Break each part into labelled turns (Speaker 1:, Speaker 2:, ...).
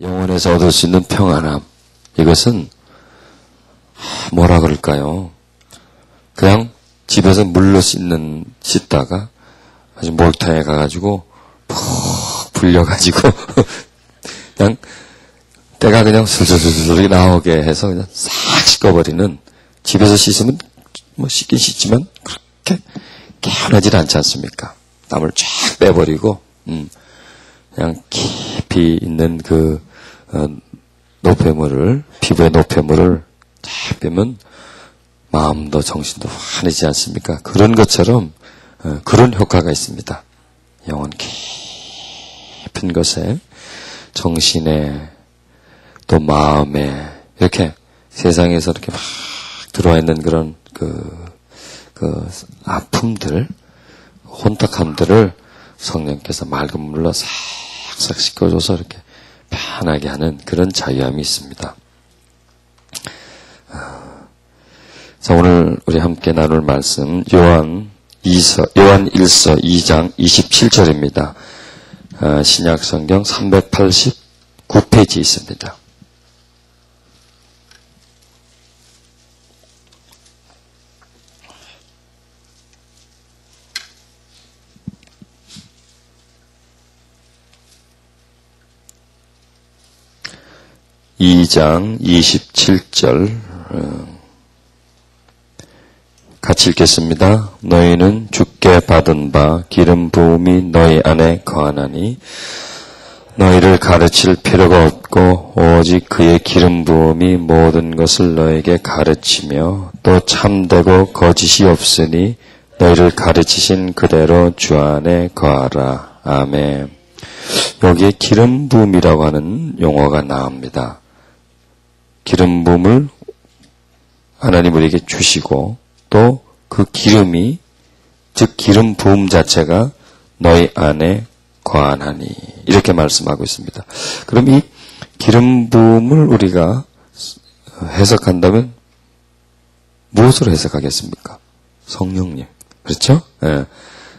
Speaker 1: 영혼에서 얻을 수 있는 평안함. 이것은 뭐라 그럴까요? 그냥 집에서 물로 씻다가 아주 목욕탕에 가가지고 푹 불려가지고 그냥 때가 그냥 슬슬슬슬 나오게 해서 그냥 싹 씻어버리는, 집에서 씻으면 뭐 씻긴 씻지만 그렇게 개운하지 않지 않습니까? 땀을 쫙 빼버리고 그냥 깊이 있는 그 노폐물을, 피부의 노폐물을 쫙 빼면 마음도 정신도 환해지지 않습니까? 그런 것처럼 그런 효과가 있습니다. 영혼 깊은 것에, 정신에, 또 마음에, 이렇게 세상에서 이렇게 막 들어와 있는 그런 그 아픔들, 혼탁함들을 성령께서 맑은 물로 싹싹 씻어줘서 이렇게 편하게 하는 그런 자유함이 있습니다. 자, 오늘 우리 함께 나눌 말씀 요한 1서 2장 27절입니다. 신약 성경 389페이지 있습니다. (2장 27절) 같이 읽겠습니다. 너희는 주께 받은 바 기름 부음이 너희 안에 거하나니 너희를 가르칠 필요가 없고 오직 그의 기름 부음이 모든 것을 너에게 가르치며 또 참되고 거짓이 없으니 너희를 가르치신 그대로 주 안에 거하라. 아멘. 여기에 기름 부음이라고 하는 용어가 나옵니다. 기름 부음을 하나님 우리에게 주시고 또 그 기름이, 즉 기름 부음 자체가 너희 안에 거하나니, 이렇게 말씀하고 있습니다. 그럼 이 기름 부음을 우리가 해석한다면 무엇으로 해석하겠습니까? 성령님. 그렇죠? 네.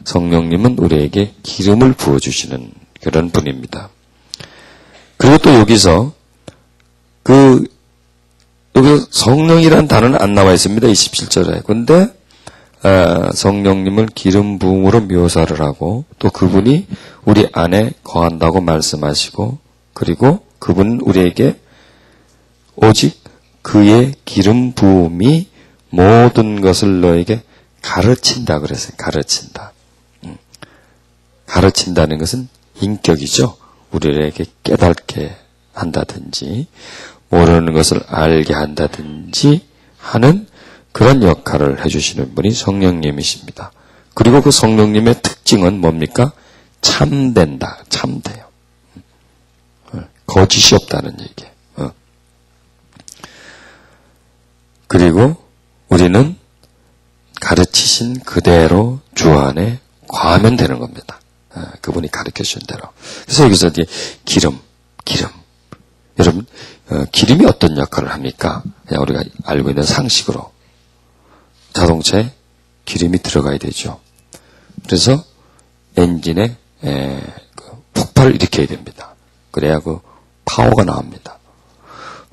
Speaker 1: 성령님은 우리에게 기름을 부어주시는 그런 분입니다. 그리고 또 여기서 여기 성령이라는 단어는 안 나와 있습니다. 27절에. 근데 성령님을 기름 부음으로 묘사를 하고 또 그분이 우리 안에 거한다고 말씀하시고, 그리고 그분은 우리에게 오직 그의 기름 부음이 모든 것을 너에게 가르친다 그랬어요. 가르친다. 가르친다는 것은 인격이죠. 우리에게 깨닫게 한다든지 모르는 것을 알게 한다든지 하는 그런 역할을 해주시는 분이 성령님이십니다. 그리고 그 성령님의 특징은 뭡니까? 참된다. 참돼요. 거짓이 없다는 얘기예요. 그리고 우리는 가르치신 그대로 주 안에 거하면 되는 겁니다. 그분이 가르쳐주신 대로. 그래서 여기서 이제 기름. 여러분, 기름이 어떤 역할을 합니까? 그냥 우리가 알고 있는 상식으로. 자동차에 기름이 들어가야 되죠. 그래서 엔진에 폭발을 일으켜야 됩니다. 그래야 그 파워가 나옵니다.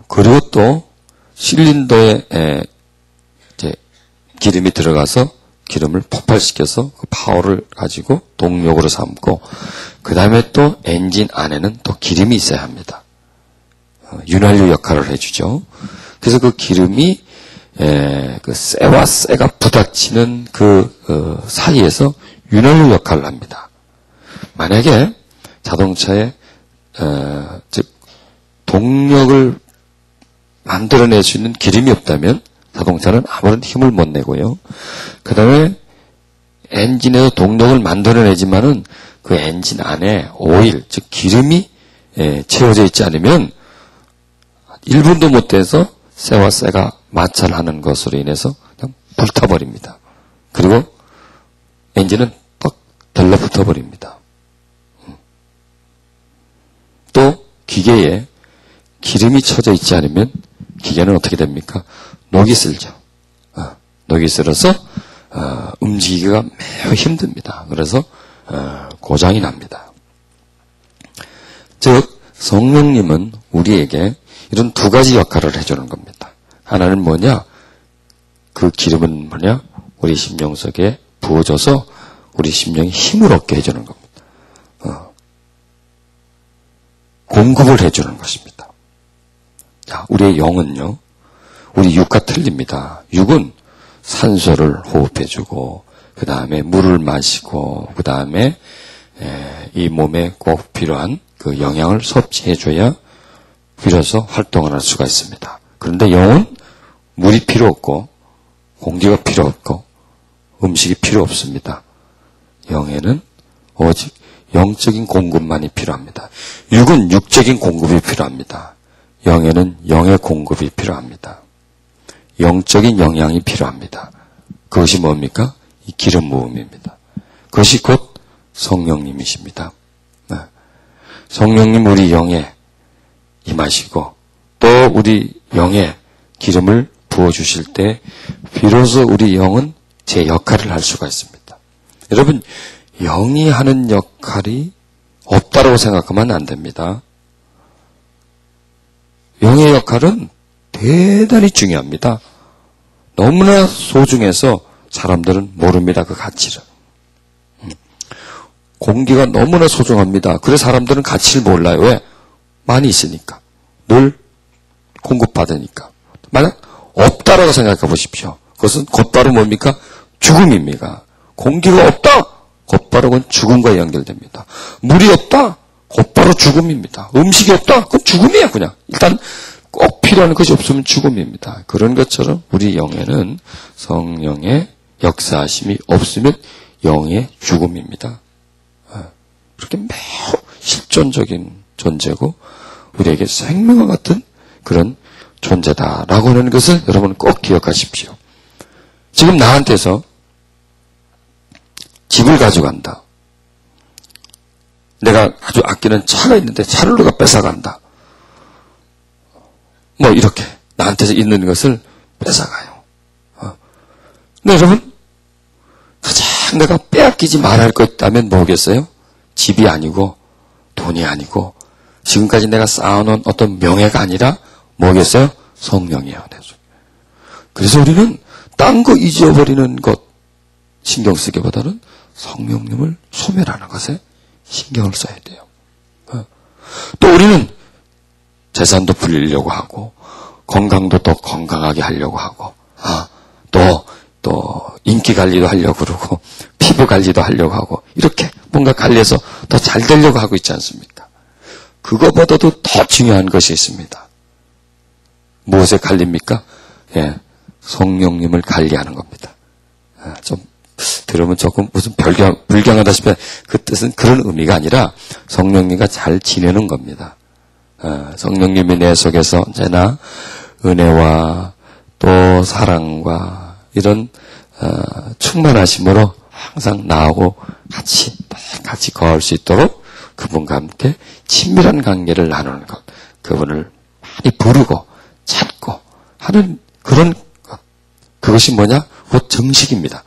Speaker 1: 그리고 또 실린더에 이제 기름이 들어가서 기름을 폭발시켜서 그 파워를 가지고 동력으로 삼고, 그 다음에 또 엔진 안에는 또 기름이 있어야 합니다. 윤활유 역할을 해주죠. 그래서 그 기름이 그 쇠와 쇠가 부닥치는 그 사이에서 윤활유 역할을 합니다. 만약에 자동차에 즉 동력을 만들어낼 수 있는 기름이 없다면 자동차는 아무런 힘을 못 내고요. 그 다음에 엔진에서 동력을 만들어내지만은 그 엔진 안에 오일, 즉 기름이 채워져 있지 않으면 1분도 못 돼서 쇠와 쇠가 마찰하는 것으로 인해서 그냥 불타버립니다. 그리고 엔진은 딱 달라붙어버립니다. 또 기계에 기름이 쳐져 있지 않으면 기계는 어떻게 됩니까? 녹이 슬죠. 녹이 슬어서 움직이기가 매우 힘듭니다. 그래서 고장이 납니다. 즉 성령님은 우리에게 이런 두 가지 역할을 해주는 겁니다. 하나는 뭐냐? 그 기름은 뭐냐? 우리 심령 속에 부어져서 우리 심령이 힘을 얻게 해주는 겁니다. 공급을 해주는 것입니다. 자, 우리의 영은요, 우리 육과 틀립니다. 육은 산소를 호흡해주고, 그 다음에 물을 마시고, 그 다음에 이 몸에 꼭 필요한 그 영양을 섭취해줘야 비로소 활동을 할 수가 있습니다. 그런데 영은 물이 필요 없고, 공기가 필요 없고, 음식이 필요 없습니다. 영에는 오직 영적인 공급만이 필요합니다. 육은 육적인 공급이 필요합니다. 영에는 영의 공급이 필요합니다. 영적인 영양이 필요합니다. 그것이 뭡니까? 이 기름 부음입니다. 그것이 곧 성령님이십니다. 성령님 우리 영에 임하시고 또 우리 영에 기름을 부어주실 때 비로소 우리 영은 제 역할을 할 수가 있습니다. 여러분, 영이 하는 역할이 없다고 생각하면 안 됩니다. 영의 역할은 대단히 중요합니다. 너무나 소중해서 사람들은 모릅니다. 그 가치를. 공기가 너무나 소중합니다. 그래서 사람들은 가치를 몰라요. 왜? 많이 있으니까. 늘 공급받으니까. 만약 없다라고 생각해 보십시오. 그것은 곧바로 뭡니까? 죽음입니다. 공기가 없다? 곧바로 그건 죽음과 연결됩니다. 물이 없다? 곧바로 죽음입니다. 음식이 없다? 그건 죽음이야 그냥. 일단 꼭 필요한 것이 없으면 죽음입니다. 그런 것처럼 우리 영에는 성령의 역사하심이 없으면 영의 죽음입니다. 그렇게 매우 실존적인 존재고 우리에게 생명과 같은 그런 존재다라고 하는 것을 여러분 꼭 기억하십시오. 지금 나한테서 집을 가져간다. 내가 아주 아끼는 차가 있는데 차를 누가 뺏어간다. 뭐 이렇게 나한테서 있는 것을 뺏어가요. 근데 여러분 가장 내가 빼앗기지 말아야 할 것 있다면 뭐겠어요? 집이 아니고 돈이 아니고 지금까지 내가 쌓아놓은 어떤 명예가 아니라 뭐겠어요? 성령이에요. 그래서 우리는 딴 거 잊어버리는 것 신경 쓰기보다는 성령님을 소멸하는 것에 신경을 써야 돼요. 또 우리는 재산도 불리려고 하고 건강도 더 건강하게 하려고 하고 또 인기 관리도 하려고 그러고 피부 관리도 하려고 하고 이렇게 뭔가 관리해서 더 잘 되려고 하고 있지 않습니까? 그거보다도 더 중요한 것이 있습니다. 무엇에 관리입니까? 성령님을 관리하는 겁니다. 좀 들으면 조금 무슨 불경하다 싶어요. 그 뜻은 그런 의미가 아니라 성령님과 잘 지내는 겁니다. 성령님이 내 속에서 언제나 은혜와 또 사랑과 이런 충만하심으로 항상 나하고 같이 거할 수 있도록 그분과 함께 친밀한 관계를 나누는 것, 그분을 많이 부르고 찾고 하는 그런 것, 그것이 뭐냐? 곧 정식입니다.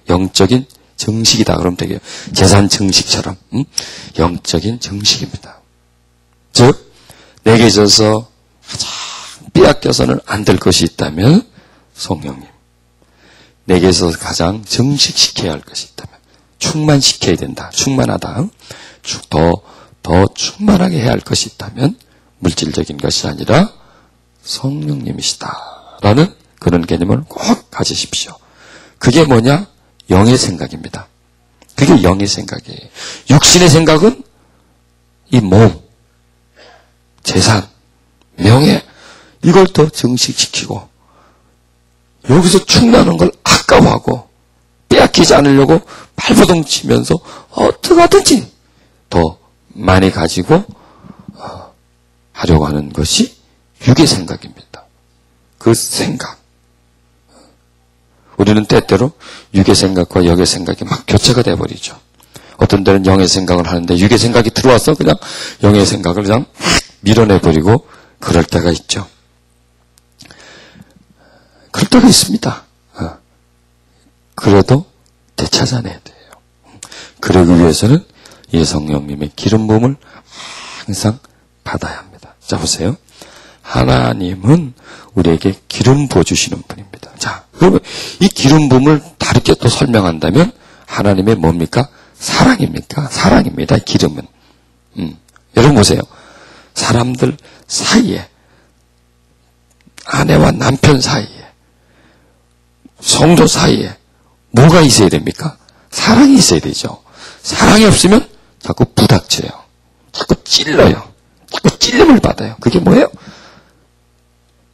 Speaker 1: 영적인 정식이다 그러면 되게요. 재산 정식처럼 영적인 정식입니다. 즉 내게 있어서 가장 빼앗겨서는 안 될 것이 있다면 성령님, 내게 있어서 가장 정식시켜야 할 것이 있다면 충만시켜야 된다. 충만하다. 더 충만하게 해야 할 것이 있다면 물질적인 것이 아니라 성령님이시다라는 그런 개념을 꼭 가지십시오. 그게 뭐냐? 영의 생각입니다. 그게 영의 생각이에요. 육신의 생각은 이 몸, 재산, 명예 이걸 더 정식시키고 여기서 충나는 걸 아까워하고 빼앗기지 않으려고 발버둥 치면서 어떻게 하든지 더 많이 가지고 하려고 하는 것이 육의 생각입니다. 그 생각. 우리는 때때로 육의 생각과 영의 생각이 막 교체가 돼버리죠. 어떤 때는 영의 생각을 하는데 육의 생각이 들어와서 그냥 영의 생각을 그냥 밀어내버리고 그럴 때가 있죠. 그럴 때가 있습니다. 그래도 되찾아내야 돼요. 그러기 위해서는 이 성령님의 기름 부음을 항상 받아야 합니다. 자, 보세요. 하나님은 우리에게 기름 부어주시는 분입니다. 자, 그러면 이 기름 부음을 다르게 또 설명한다면 하나님의 뭡니까? 사랑입니까? 사랑입니다. 기름은. 여러분 보세요. 사람들 사이에, 아내와 남편 사이에, 성도 사이에 뭐가 있어야 됩니까? 사랑이 있어야 되죠. 사랑이 없으면 자꾸 부닥쳐요. 자꾸 찔러요. 자꾸 찔림을 받아요. 그게 뭐예요?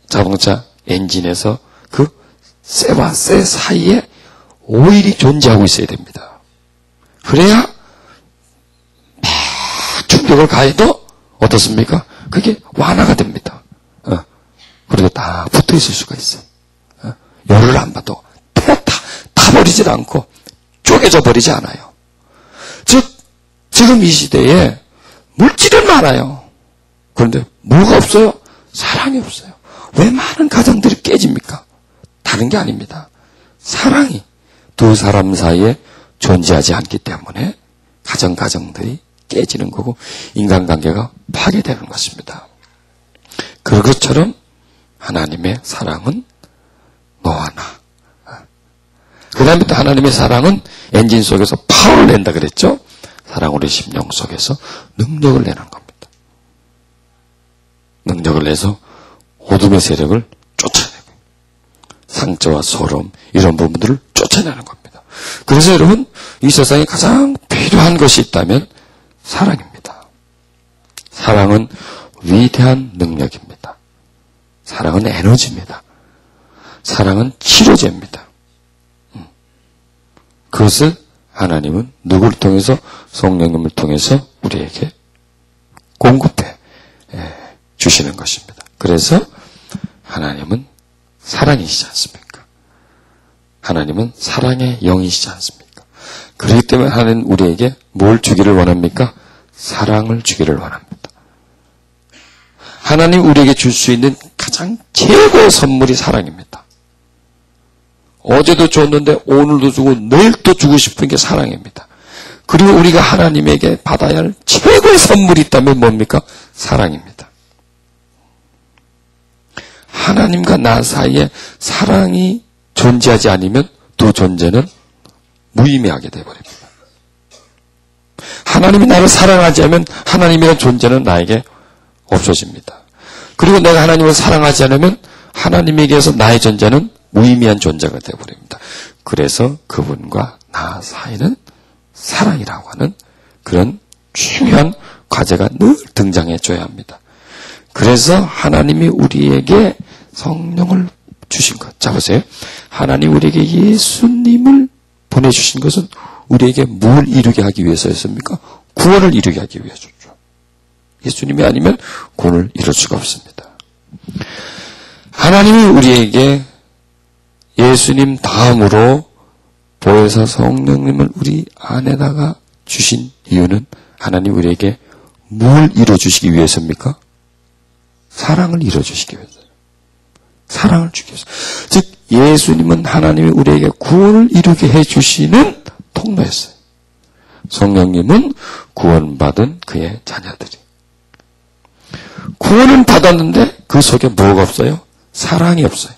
Speaker 1: 자동차 엔진에서 그 쇠와 쇠 사이에 오일이 존재하고 있어야 됩니다. 그래야 막 충격을 가해도 어떻습니까? 그게 완화가 됩니다. 그리고 다 붙어 있을 수가 있어요. 열을 안 받고 타버리질 않고 쪼개져 버리지 않아요. 즉 지금 이 시대에 물질은 많아요. 그런데 뭐가 없어요? 사랑이 없어요. 왜 많은 가정들이 깨집니까? 다른 게 아닙니다. 사랑이 두 사람 사이에 존재하지 않기 때문에 가정들이 깨지는 거고 인간관계가 파괴되는 것입니다. 그것처럼 하나님의 사랑은 너와 나. 그 다음에 또 하나님의 사랑은 엔진 속에서 파워를 낸다 그랬죠? 사랑으로 심령 속에서 능력을 내는 겁니다. 능력을 내서 어둠의 세력을 쫓아내고 상처와 소름 이런 부분들을 쫓아내는 겁니다. 그래서 여러분 이 세상에 가장 필요한 것이 있다면 사랑입니다. 사랑은 위대한 능력입니다. 사랑은 에너지입니다. 사랑은 치료제입니다. 그것을 하나님은 누구를 통해서? 성령님을 통해서 우리에게 공급해 주시는 것입니다. 그래서 하나님은 사랑이시지 않습니까? 하나님은 사랑의 영이시지 않습니까? 그렇기 때문에 하나님은 우리에게 뭘 주기를 원합니까? 사랑을 주기를 원합니다. 하나님 우리에게 줄 수 있는 가장 최고의 선물이 사랑입니다. 어제도 줬는데 오늘도 주고 내일 또 주고 싶은 게 사랑입니다. 그리고 우리가 하나님에게 받아야 할 최고의 선물이 있다면 뭡니까? 사랑입니다. 하나님과 나 사이에 사랑이 존재하지 않으면 두 존재는 무의미하게 되어버립니다. 하나님이 나를 사랑하지 않으면 하나님이라는 존재는 나에게 없어집니다. 그리고 내가 하나님을 사랑하지 않으면 하나님에게서 나의 존재는 무의미한 존재가 되어버립니다. 그래서 그분과 나 사이는 사랑이라고 하는 그런 중요한 과제가 늘 등장해줘야 합니다. 그래서 하나님이 우리에게 성령을 주신 것. 자 보세요. 하나님 우리에게 예수님을 보내주신 것은 우리에게 뭘 이루게 하기 위해서였습니까? 구원을 이루게 하기 위해서죠. 예수님이 아니면 구원을 이룰 수가 없습니다. 하나님이 우리에게 예수님 다음으로 보혜사 성령님을 우리 안에다가 주신 이유는 하나님 우리에게 뭘 이루어주시기 위해서입니까? 사랑을 이루어주시기 위해서요. 사랑을 주기 위해서. 즉 예수님은 하나님이 우리에게 구원을 이루게 해주시는 통로였어요. 성령님은 구원받은 그의 자녀들이. 구원은 받았는데 그 속에 뭐가 없어요? 사랑이 없어요.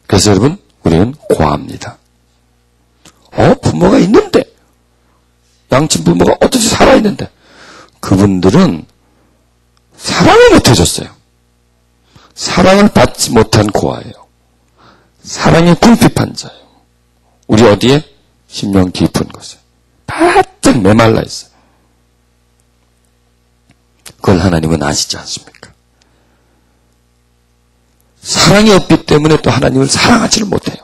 Speaker 1: 그래서 여러분 우리는 고아입니다. 부모가 있는데 양친 부모가 어떻게 살아있는데 그분들은 사랑을 못해줬어요. 사랑을 받지 못한 고아예요. 사랑에 궁핍한 자예요. 우리 어디에? 심령 깊은 곳에 바짝 메말라 있어요. 그걸 하나님은 아시지 않습니까? 사랑이 없기 때문에 또 하나님을 사랑하지를 못해요.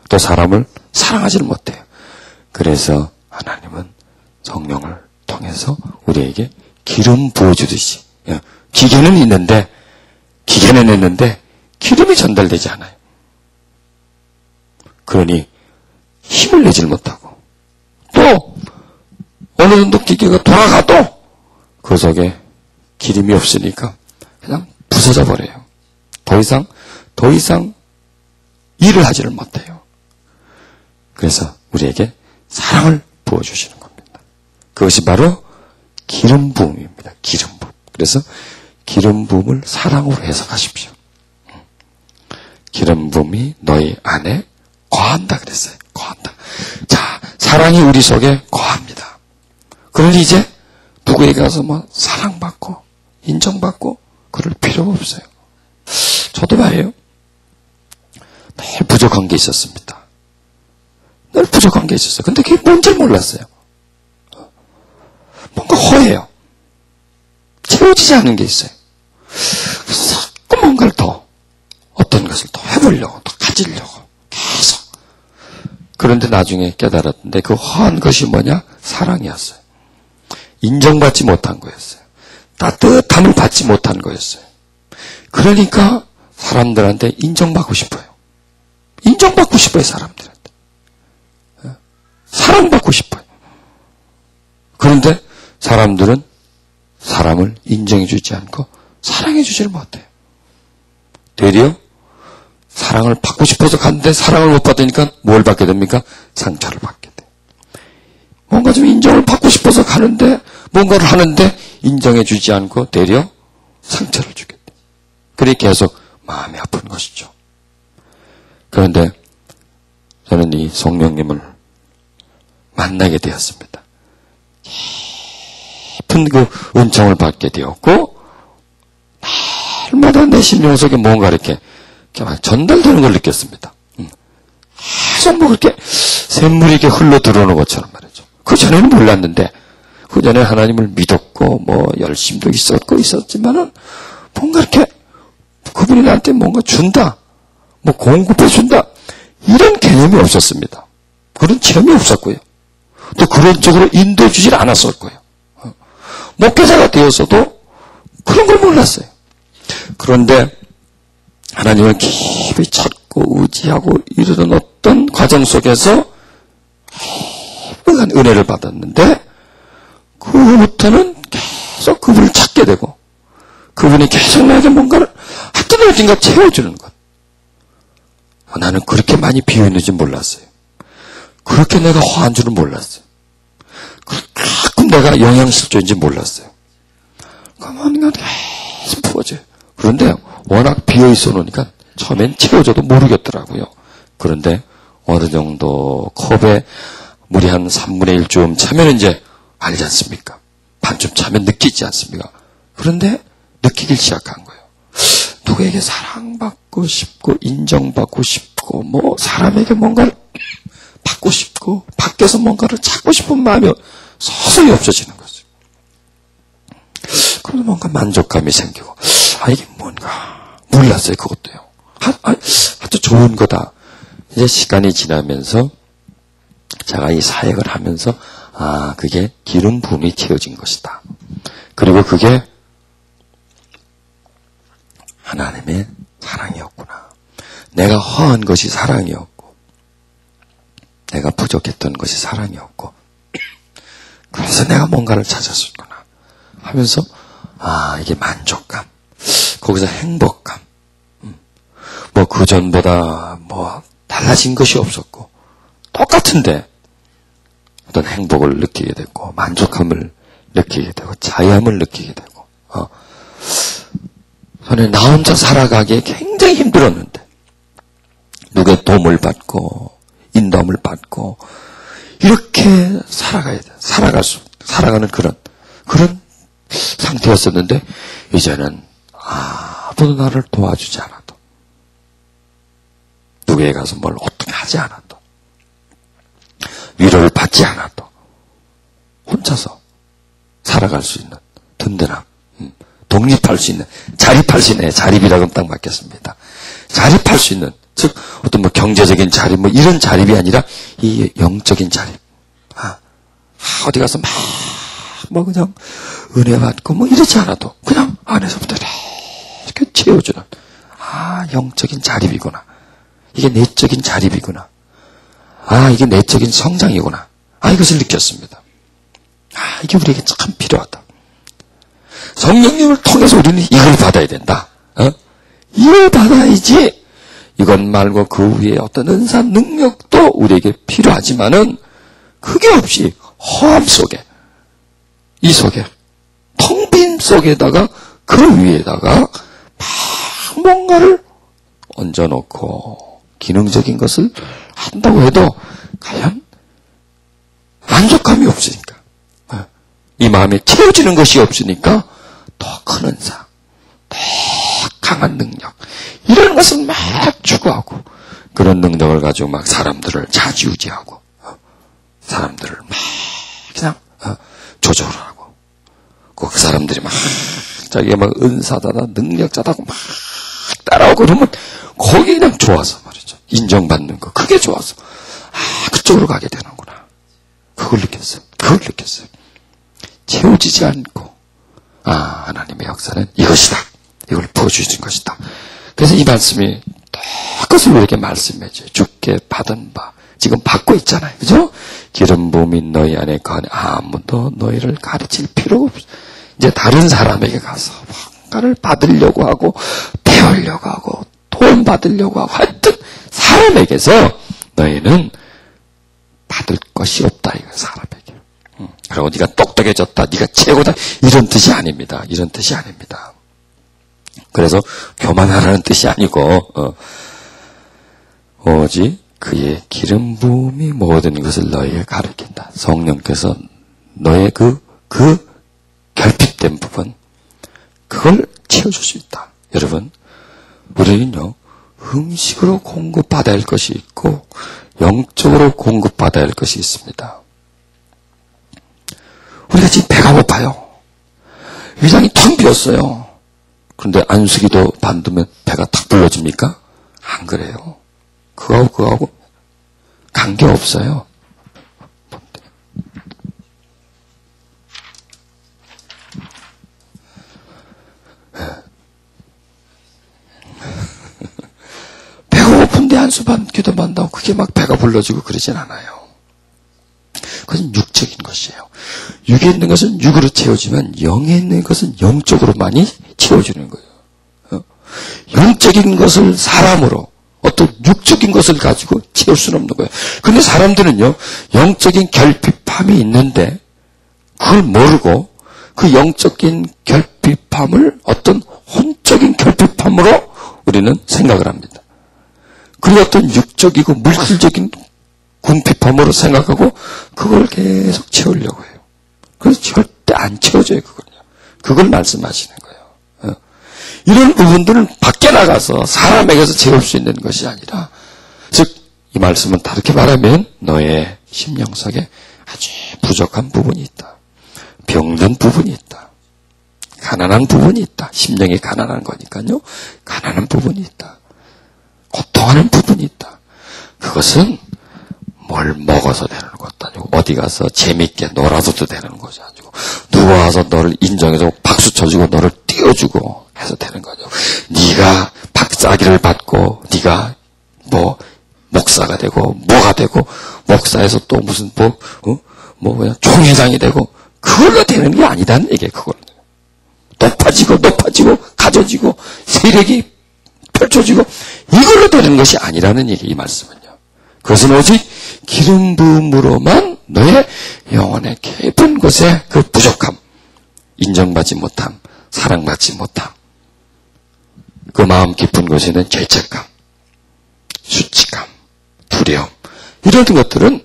Speaker 1: 또 사람을 사랑하지를 못해요. 그래서 하나님은 성령을 통해서 우리에게 기름 부어주듯이 기계는 있는데 기름이 전달되지 않아요. 그러니 힘을 내질 못하고 또 어느 정도 기계가 돌아가도 그 속에 기름이 없으니까 그냥 부서져 버려요. 더 이상 일을 하지를 못해요. 그래서 우리에게 사랑을 부어주시는 겁니다. 그것이 바로 기름 부음입니다. 기름 부음. 그래서 기름 부음을 사랑으로 해석하십시오. 기름 부음이 너희 안에 거한다 그랬어요. 거한다. 자, 사랑이 우리 속에 거합니다. 그러니 이제 누구에게 가서 뭐 사랑받고 인정받고 그럴 필요가 없어요. 저도 말이에요. 늘 부족한 게 있었습니다. 늘 부족한 게 있었어요. 근데 그게 뭔지 몰랐어요. 뭔가 허해요. 채워지지 않은 게 있어요. 그래서 자꾸 뭔가를 더, 어떤 것을 더 해보려고, 더 가지려고, 계속. 그런데 나중에 깨달았는데 그 허한 것이 뭐냐? 사랑이었어요. 인정받지 못한 거였어요. 따뜻함을 받지 못한 거였어요. 그러니까 사람들한테 인정받고 싶어요. 인정받고 싶어요, 사람들한테. 사랑받고 싶어요. 그런데 사람들은 사람을 인정해주지 않고 사랑해주지를 못해요. 되려 사랑을 받고 싶어서 갔는데 사랑을 못 받으니까 뭘 받게 됩니까? 상처를 받게 돼요. 뭔가 좀 인정을 받고 싶어서 가는데 뭔가를 하는데 인정해주지 않고 되려 상처를 주게 돼요. 그래 계속 마음이 아픈 것이죠. 그런데 저는 이 성령님을 만나게 되었습니다. 깊은 그 은총을 받게 되었고 날마다 내 심령 속에 뭔가 이렇게 전달되는 걸 느꼈습니다. 계속 뭐 그렇게 샘물이 이렇게 흘러 들어오는 것처럼 말이죠. 그 전에는 몰랐는데 그 전에 하나님을 믿었고 뭐 열심도 있었지만은 뭔가 이렇게 그분이 나한테 뭔가 준다, 뭐 공급해 준다 이런 개념이 없었습니다. 그런 체험이 없었고요. 또 그런 쪽으로 인도해 주질 않았을 거예요. 목회자가 되어서도 그런 걸 몰랐어요. 그런데 하나님을 깊이 찾고 의지하고 이르는 어떤 과정 속에서 깊은 은혜를 받았는데 그 후부터는 계속 그분을 찾게 되고 그분이 계속 나에게 뭔가를 하여튼 어딘가 채워주는 것. 나는 그렇게 많이 비어있는지 몰랐어요. 그렇게 내가 허한 줄은 몰랐어요. 가끔 내가 영양실조인지 몰랐어요. 그러면 계속 부어져요. 그런데 워낙 비어있어 놓으니까 처음엔 채워져도 모르겠더라고요. 그런데 어느 정도 컵에 물이 한 3분의 1쯤 차면 이제 알지 않습니까? 반쯤 차면 느끼지 않습니까? 그런데 느끼기 시작한 거예요. 누구에게 사랑받고 싶고 인정받고 싶고 뭐 사람에게 뭔가를 받고 싶고 밖에서 뭔가를 찾고 싶은 마음이 서서히 없어지는 거죠. 그러면 뭔가 만족감이 생기고 이게 뭔가 몰랐어요. 그것도요. 아주 좋은 거다. 이제 시간이 지나면서 제가 이 사역을 하면서 그게 기름 부음이 채워진 것이다. 그리고 그게 하나님의 사랑이었구나. 내가 허한 것이 사랑이었고 내가 부족했던 것이 사랑이었고 그래서 내가 뭔가를 찾았었구나 하면서 이게 만족감, 거기서 행복감, 뭐 그전보다 뭐 달라진 것이 없었고 똑같은데 어떤 행복을 느끼게 됐고 만족감을 느끼게 되고 자유함을 느끼게 되고 저는 나 혼자 살아가기에 굉장히 힘들었는데 누구의 도움을 받고 인도함을 받고 이렇게 살아가는 그런 상태였었는데 이제는 아무도 나를 도와주지 않아도 누구에 가서 뭘 어떻게 하지 않아도 위로를 받지 않아도 혼자서 살아갈 수 있는 든든함, 독립할 수 있는, 자립할 수 있는, 자립이라고 딱 맞겠습니다. 자립할 수 있는, 즉 어떤 뭐 경제적인 자립 뭐 이런 자립이 아니라 이 영적인 자립. 어디 가서 뭐 그냥 은혜 받고 뭐 이러지 않아도 그냥 안에서부터 이렇게 채워주는 영적인 자립이구나. 이게 내적인 자립이구나. 이게 내적인 성장이구나. 이것을 느꼈습니다. 이게 우리에게 참 필요하다. 성령님을 통해서 우리는 이걸 받아야 된다. 이걸 받아야지. 이것 말고 그 위에 어떤 은사 능력도 우리에게 필요하지만은 그게 없이 허함 속에 이 속에 텅 빈 속에다가 그 위에다가 막 뭔가를 얹어놓고 기능적인 것을 한다고 해도 과연 만족감이 없으니까, 이 마음에 채워지는 것이 없으니까 더 큰 은사, 더 강한 능력, 이런 것을 막 추구하고, 그런 능력을 가지고 막 사람들을 좌지우지하고, 사람들을 막 그냥 조절을 하고, 그 사람들이 막 자기가 막 은사다다 능력자다고 막 따라오고 그러면 거기 그냥 좋아서 말이죠. 인정받는 거, 그게 좋아서 그쪽으로 가게 되는구나. 그걸 느꼈어요. 채워지지 않고, 하나님의 역사는 이것이다, 이걸 부어주신 것이다. 그래서 이 말씀이 똑같이 이렇게 말씀해줘요. 주께 받은 바, 지금 받고 있잖아요, 그죠? 기름 부음이 너희 안에 거하니 아무도 너희를 가르칠 필요 없어. 이제 다른 사람에게 가서 뭔가를 받으려고 하고, 배우려고 하고, 도움 받으려고 하고, 하여튼 사람에게서 너희는 받을 것이 없다, 이거 사람에게. 그리고 네가 똑똑해졌다, 네가 최고다, 이런 뜻이 아닙니다. 이런 뜻이 아닙니다. 그래서 교만하라는 뜻이 아니고, 오직 그의 기름 부음이 모든 것을 너희에게 가르친다. 성령께서 너의 그 결핍된 부분, 그걸 채워줄 수 있다. 여러분, 우리는요, 음식으로 공급받아야 할 것이 있고 영적으로 공급받아야 할 것이 있습니다. 우리가 지금 배가 고파요. 위장이 텅 비었어요. 그런데 안수기도 반두면 배가 탁 불러집니까? 안 그래요. 그거하고 관계없어요. 배가 고픈데 안수반 기도 받는다고 그게 막 배가 불러지고 그러진 않아요. 그것은 육적인 것이에요. 육에 있는 것은 육으로 채워지면 영에 있는 것은 영적으로 많이 채워지는 거예요. 영적인 것을 사람으로, 어떤 육적인 것을 가지고 채울 수는 없는 거예요. 근데 사람들은요, 영적인 결핍함이 있는데 그걸 모르고 그 영적인 결핍함을 어떤 혼적인 결핍함으로 우리는 생각을 합니다. 그리고 어떤 육적이고 물질적인 궁핍함으로 생각하고 그걸 계속 채우려고 해요. 그래서 절대 안 채워져요, 그걸요. 그걸 말씀하시는 거예요. 이런 부분들은 밖에 나가서 사람에게서 채울 수 있는 것이 아니라, 즉 이 말씀은 다르게 말하면 너의 심령속에 아주 부족한 부분이 있다. 병든 부분이 있다. 가난한 부분이 있다. 심령이 가난한 거니까요. 가난한 부분이 있다. 고통하는 부분이 있다. 그것은 뭘 먹어서 되는 것도 아니고, 어디 가서 재밌게 놀아서도 되는 것이 아니고, 누가 와서 너를 인정해주고 박수 쳐주고 너를 띄워주고 해서 되는 거죠. 네가 박사기를 받고 네가 뭐 목사가 되고 뭐가 되고, 목사에서 또 무슨 그냥 총회장이 되고, 그걸로 되는 게 아니다는 얘기예요. 그걸로 높아지고 가져지고 세력이 펼쳐지고 이걸로 되는 것이 아니라는 얘기, 이 말씀은요. 그것은 오직 기름 부음으로만 너의 영혼의 깊은 곳에 그 부족함, 인정받지 못함, 사랑받지 못함, 그 마음 깊은 곳에는 죄책감, 수치감, 두려움, 이런 것들은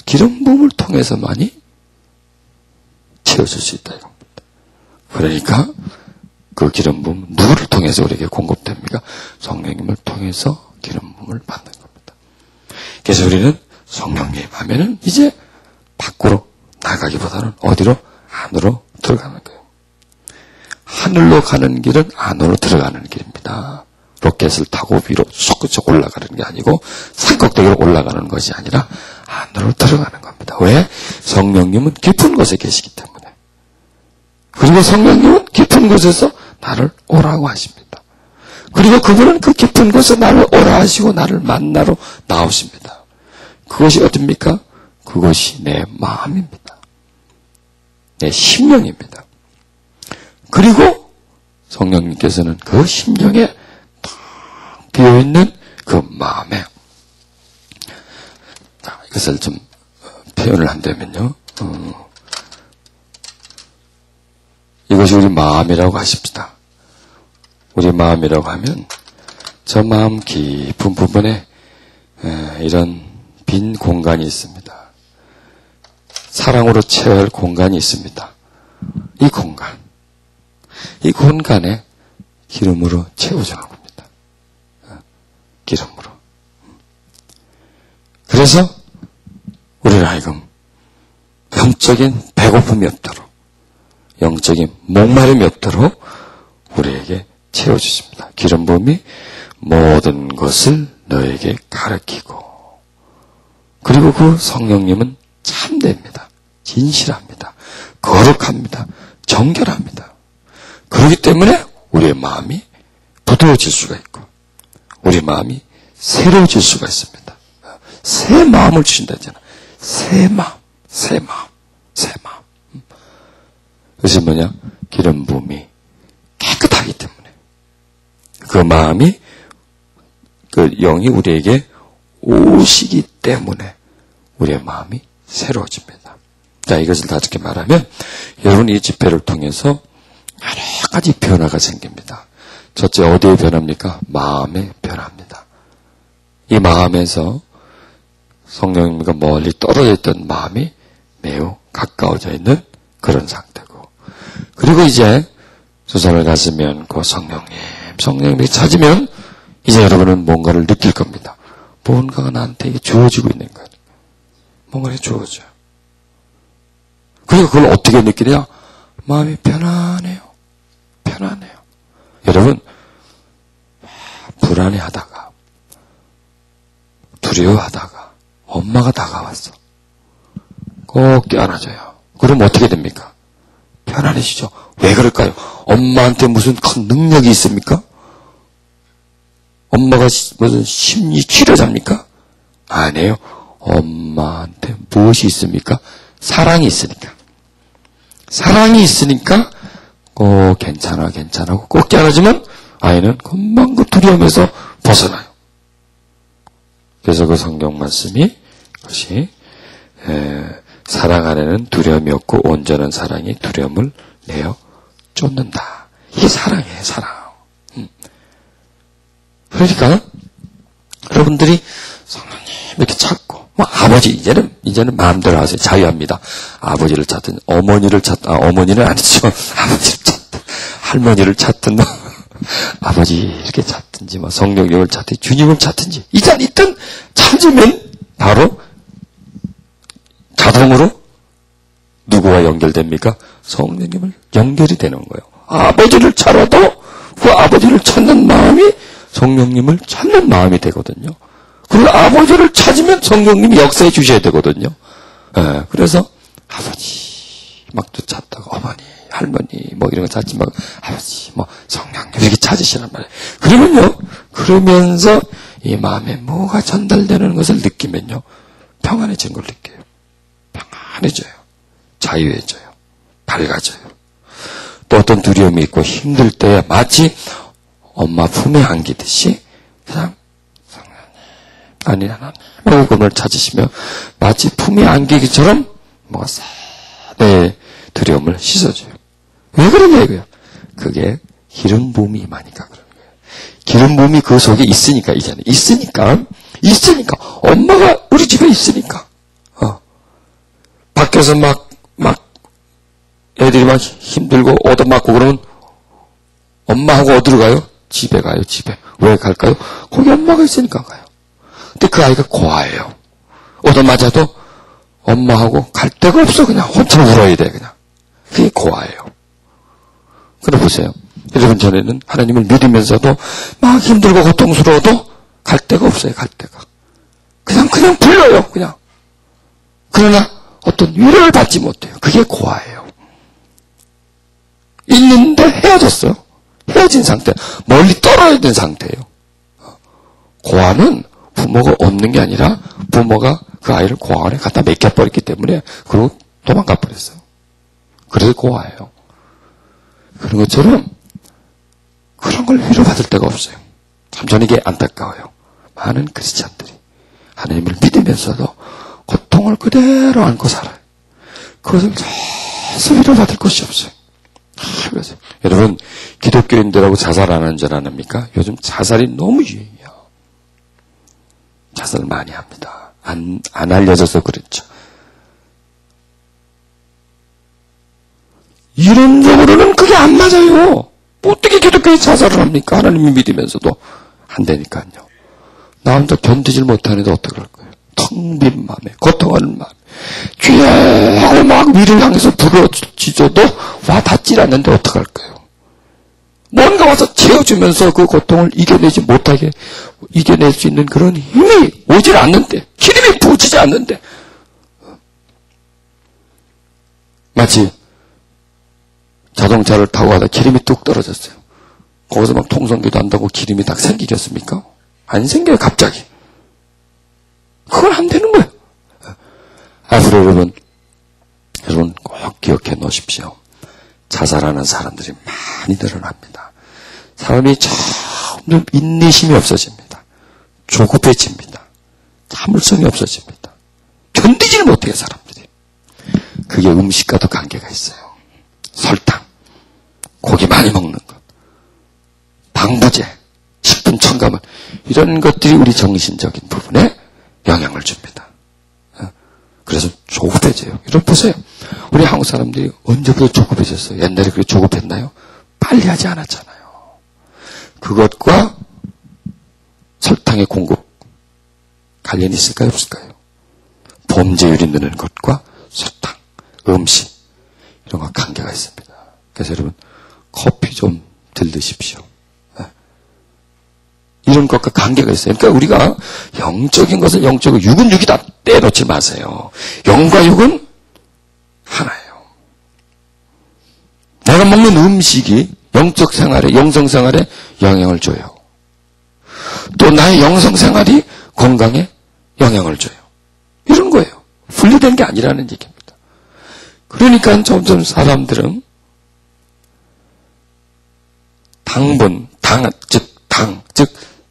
Speaker 1: 기름 부음을 통해서만이 채워질 수 있다, 이겁니다. 그러니까 그 기름 부음 누구를 통해서 우리에게 공급됩니까? 성령님을 통해서 기름 부음을 받는 겁니다. 그래서 우리는 성령님 하면은 이제 밖으로 나가기보다는 어디로? 안으로 들어가는 거예요. 하늘로 가는 길은 안으로 들어가는 길입니다. 로켓을 타고 위로 쏙쏙 올라가는 게 아니고 산꼭대기로 올라가는 것이 아니라 안으로 들어가는 겁니다. 왜? 성령님은 깊은 곳에 계시기 때문에. 그리고 성령님은 깊은 곳에서 나를 오라고 하십니다. 그리고 그분은 그 깊은 곳에 나를 오라 하시고 나를 만나러 나오십니다. 그것이 어딥니까? 그것이 내 마음입니다. 내 심령입니다. 그리고 성령님께서는 그 심령에 탁 비어있는 그 마음에, 이것을 좀 표현을 한다면요, 이것이 우리 마음이라고 하십시다. 우리 마음이라고 하면 저 마음 깊은 부분에 이런 빈 공간이 있습니다. 사랑으로 채워야 할 공간이 있습니다. 이 공간에 기름으로 채워주는 겁니다. 기름으로. 그래서 우리는 하여금 영적인 배고픔이 없도록, 영적인 목마름이 없도록 우리에게 채워주십니다. 기름 부음이 모든 것을 너에게 가르치고, 그리고 그 성령님은 참됩니다. 진실합니다. 거룩합니다. 정결합니다. 그렇기 때문에 우리의 마음이 부드러워질 수가 있고, 우리 마음이 새로워질 수가 있습니다. 새 마음을 주신다 했잖아요. 새 마음. 그것이 뭐냐? 기름 부음이 깨끗하기 때문에, 그 마음이, 그 영이 우리에게 오시기 때문에 우리의 마음이 새로워집니다. 자, 이것을 다 이렇게 말하면 여러분 이 집회를 통해서 여러 가지 변화가 생깁니다. 첫째, 어디에 변합니까? 마음에 변합니다. 이 마음에서 성령님과 멀리 떨어져 있던 마음이 매우 가까워져 있는 그런 상태고, 그리고 이제 수산을 갔으면 그 성령님이 찾으면 이제 여러분은 뭔가를 느낄 겁니다. 뭔가가 나한테 주어지고 있는 거예요. 뭔가가 주어져요. 그리고 그걸 어떻게 느끼냐? 마음이 편안해요. 여러분, 불안해하다가, 두려워하다가 엄마가 다가왔어. 꼭 껴안아줘요. 그럼 어떻게 됩니까? 편안해지죠. 왜 그럴까요? 엄마한테 무슨 큰 능력이 있습니까? 엄마가 무슨 심리 치료자입니까? 아니에요. 엄마한테 무엇이 있습니까? 사랑이 있으니까. 사랑이 있으니까 괜찮아 꼭 껴안아주면 아이는 금방 그 두려움에서 벗어나요. 그래서 그 성경 말씀이 그것이 사랑 안에는 두려움이 없고 온전한 사랑이 두려움을 내어 쫓는다. 이게 사랑이에요. 사랑. 그러니까 여러분들이 성령님 이렇게 찾고, 아버지 이제는 마음대로 하세요. 자유합니다. 아버지를 찾든 어머니를 찾든, 어머니는 아니죠. 아버지를 찾든 할머니를 찾든 아버지 이렇게 찾든지 성령님을 찾든지 주님을 찾든지 이전 있든 찾으면 바로 자동으로 누구와 연결됩니까? 성령님을 연결이 되는 거예요. 아버지를 찾아도 그 아버지를 찾는 마음이 성령님을 찾는 마음이 되거든요. 그리고 아버지를 찾으면 성령님이 역사해 주셔야 되거든요. 그래서 아버지 막 또 찾다가 어머니, 할머니 이런 거 찾지 말고 아버지 성령님 이렇게 찾으시란 말이에요. 그러면요, 그러면서 이 마음에 뭐가 전달되는 것을 느끼면요, 평안해진 걸 느껴요. 평안해져요. 자유해져요. 밝아져요. 또 어떤 두려움이 있고 힘들 때 마치 엄마 품에 안기듯이 그냥 성령님, 하나님 그걸 찾으시며 마치 품에 안기기처럼 뭐가 싹 내 두려움을 씻어줘요. 왜 그러냐 이거예요. 그게 기름 부음이 임하니까 그런 거예요. 기름 부음이 그 속에 있으니까, 이제는 있으니까 엄마가 우리 집에 있으니까 밖에서 막 애들이 막 힘들고 얻어맞고 그러면 엄마하고 어디로 가요? 집에 가요. 집에. 왜 갈까요? 거기 엄마가 있으니까 가요. 근데 그 아이가 고아예요. 얻어맞아도 엄마하고 갈 데가 없어. 그냥 혼자 울어야 돼. 그냥. 그게 고아예요. 그래 보세요. 여러분, 전에는 하나님을 믿으면서도 막 힘들고 고통스러워도 갈 데가 없어요. 갈 데가. 그냥 불러요. 그냥. 그러나 어떤 위로를 받지 못해요. 그게 고아예요. 있는데 헤어졌어요. 헤어진 상태. 멀리 떨어진 상태예요. 고아는 부모가 없는 게 아니라 부모가 그 아이를 고아원에 갖다 맡겨버렸기 때문에 그리고 도망가 버렸어요. 그래서 고아예요. 그런 것처럼 그런 걸 위로받을 데가 없어요. 참 저는 이게 안타까워요. 많은 크리스찬들이 하나님을 믿으면서도 고통을 그대로 안고 살아요. 그것을 계속 위로받을 것이 없어요. 그러세요. 여러분, 기독교인들하고 자살 안 하는 줄 아십니까? 요즘 자살이 너무 유행이에요. 자살 많이 합니다. 안 알려져서 그렇죠. 이론적으로는 그게 안 맞아요. 어떻게 기독교에 자살을 합니까? 하나님을 믿으면서도 안 되니까요. 나 혼자 견디질 못하는데 어떡할 거예요? 텅 빈 마음에, 고통하는 마음에, 주여 하고 막 위를 향해서 부러지져도 와 닿질 않는데 어떡할 거예요? 뭔가 와서 채워주면서 그 고통을 이겨내지 못하게 이겨낼 수 있는 그런 힘이 오질 않는데, 기름이 부어지지 않는데, 마치 자동차를 타고 가다 기름이 뚝 떨어졌어요. 거기서 막 통성기도 한다고 기름이 딱 생기겠습니까? 안 생겨요, 갑자기. 그건 안 되는 거예요. 앞으로 여러분 꼭 기억해 놓으십시오. 자살하는 사람들이 많이 늘어납니다. 사람이 점점 인내심이 없어집니다. 조급해집니다. 참을성이 없어집니다. 견디지를 못해요, 사람들이. 그게 음식과도 관계가 있어요. 설탕, 고기 많이 먹는 것, 방부제, 식품 첨가물, 이런 것들이 우리 정신적인 부분에 영향을 줍니다. 그래서 조급해져요. 여러분 보세요. 우리 한국 사람들이 언제부터 조급해졌어요? 옛날에 그렇게 조급했나요? 빨리 하지 않았잖아요. 그것과 설탕의 공급 관련이 있을까요? 없을까요? 범죄율이 느는 것과 설탕, 음식 이런 거 관계가 있습니다. 그래서 여러분 커피 좀 덜 드십시오. 이런 것과 관계가 있어요. 그러니까 우리가 영적인 것은 영적이고 육은 육이다 떼놓지 마세요. 영과 육은 하나예요. 내가 먹는 음식이 영적 생활에, 영성 생활에 영향을 줘요. 또 나의 영성 생활이 건강에 영향을 줘요. 이런 거예요. 분리된 게 아니라는 얘기입니다. 그러니까 점점 사람들은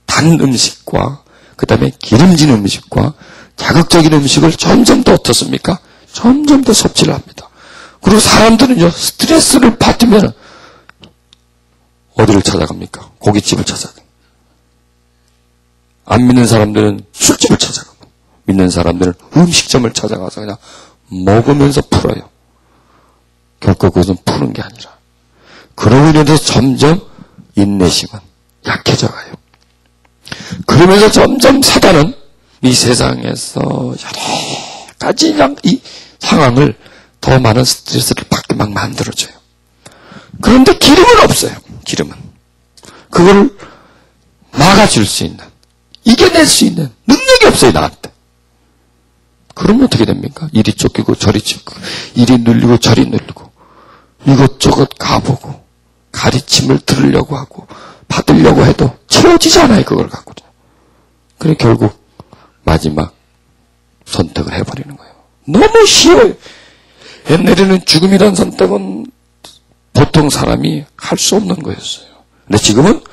Speaker 1: 단 음식과 그 다음에 기름진 음식과 자극적인 음식을 점점 더 어떻습니까? 점점 더 섭취를 합니다. 그리고 사람들은요, 스트레스를 받으면 어디를 찾아갑니까? 고깃집을 찾아가요. 안 믿는 사람들은 술집을 찾아가고, 믿는 사람들은 음식점을 찾아가서 그냥 먹으면서 풀어요. 결코 그것은 푸는 게 아니라. 그러고 인해서 점점 인내심은 약해져 가요. 그러면서 점점 사단은 이 세상에서 여러 가지 이 상황을 더 많은 스트레스를 받게 막 만들어줘요. 그런데 기름은 없어요. 기름은. 그걸 막아줄 수 있는, 이겨낼 수 있는 능력이 없어요, 나한테. 그러면 어떻게 됩니까? 이리 쫓기고 저리 쫓고, 이리 눌리고 저리 눌리고, 이것저것 가보고, 가르침을 들으려고 하고, 받으려고 해도 채워지지 않아요, 그걸 갖고. 그래, 결국, 마지막 선택을 해버리는 거예요. 너무 쉬워요. 옛날에는 죽음이란 선택은 보통 사람이 할 수 없는 거였어요. 근데 지금은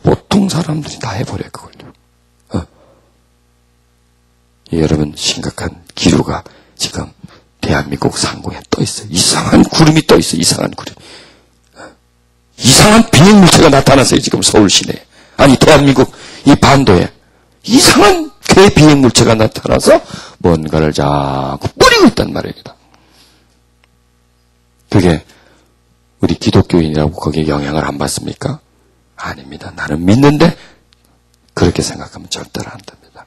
Speaker 1: 보통 사람들이 다 해버려요, 그걸요. 여러분, 심각한 기류가 지금 대한민국 상공에 떠 있어요. 이상한 구름이 떠 있어요, 이상한 구름. 이상한 비행물체가 나타났어요, 지금 서울 시내에. 아니, 대한민국 이 반도에. 이상한 개 비행물체가 나타나서 뭔가를 자꾸 뿌리고 있단 말입니다. 그게 우리 기독교인이라고 거기에 영향을 안 받습니까? 아닙니다. 나는 믿는데 그렇게 생각하면 절대로 안 됩니다.